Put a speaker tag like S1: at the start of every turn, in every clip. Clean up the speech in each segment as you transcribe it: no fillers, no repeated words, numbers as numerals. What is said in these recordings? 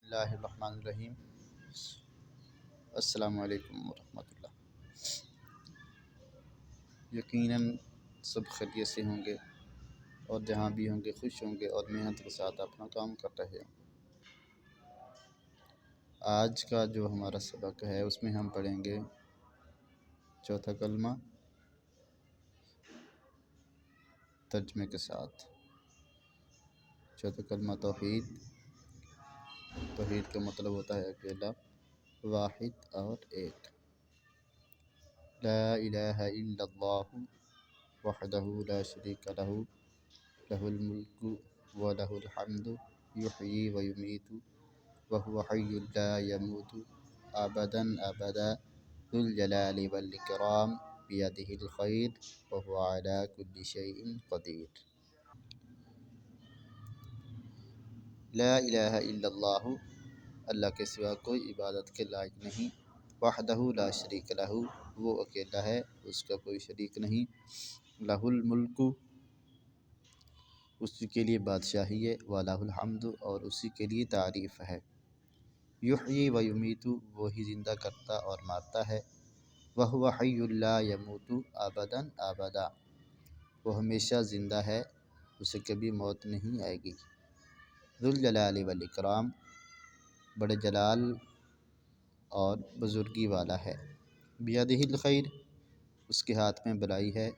S1: اللہ الرحمن الرحیم۔ السلام علیکم ورحمۃ اللہ۔ یقیناً سب خیریت سے ہوں گے اور جہاں بھی ہوں گے خوش ہوں گے اور محنت کے ساتھ اپنا کام کر رہے ہوں۔ آج کا جو ہمارا سبق ہے اس میں ہم پڑھیں گے چوتھا کلمہ ترجمے کے ساتھ۔ چوتھا کلمہ توحید۔ توحید کا مطلب ہوتا ہے اکیلا، واحد اور ایک۔ لا الہ الا اللہ وحدہ لا شریک لہ لہ الملک ولہ الحمد یحیی ویمیت وہو حی لا یموت ابدا ابدا ذو الجلال والاکرام بیدہ الخیر وہو علی کل شیء قدیر۔ لا الہ الا اللہ، اللہ کے سوا کوئی عبادت کے لائق نہیں۔ وحدہ لا شریک لہ، وہ اکیلا ہے، اس کا کوئی شریک نہیں۔ لہ الملک، اسی کے لیے بادشاہی ہے۔ ولہ الحمد، اور اسی کے لیے تعریف ہے۔ یحیی و یمیت، وہی زندہ کرتا اور مارتا ہے۔ وہو حی لا یموت ابدا ابدا، وہ ہمیشہ زندہ ہے، اسے کبھی موت نہیں آئے گی۔ ذو الجلال والاکرام، بڑے جلال اور بزرگی والا ہے۔ بیدہ الخیر، اس کے ہاتھ میں بھلائی ہے۔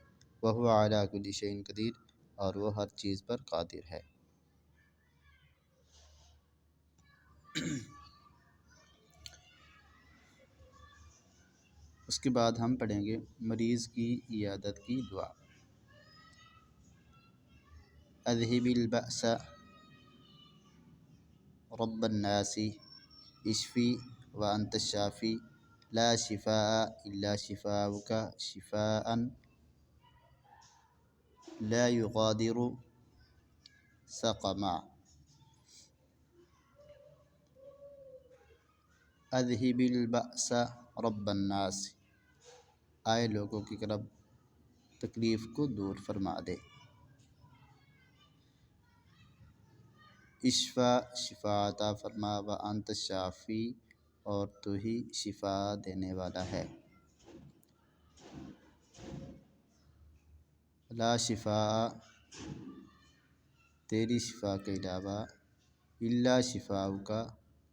S1: وہو علی کل شیء قدیر، اور وہ ہر چیز پر قادر ہے۔ اس کے بعد ہم پڑھیں گے مریض کی عیادت کی دعا۔ اذھب البأس رب الناس اشفی وانت الشافی لا شفاء الا شفاؤک شفاء لا یغادر سقما۔ اذھب البأس رب الناس، آئے لوگوں کی رب، تکلیف کو دور فرما دے۔ اشفا، شفا عطا فرما، وانت الشافی، اور تو ہی شفا دینے والا ہے۔ لا شفاء، تیری شفا کے علاوہ، الا شفاؤک،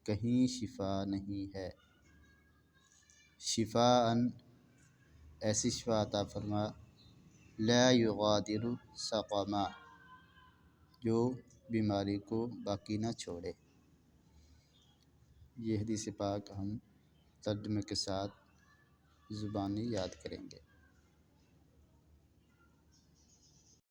S1: کہیں شفا نہیں ہے۔ شفاء، ایسی شفا عطا فرما، لا یغادر سقما، جو بیماری کو باقی نہ چھوڑے۔ یہ حدیث پاک ہم ترجمے کے ساتھ زبانی یاد کریں گے۔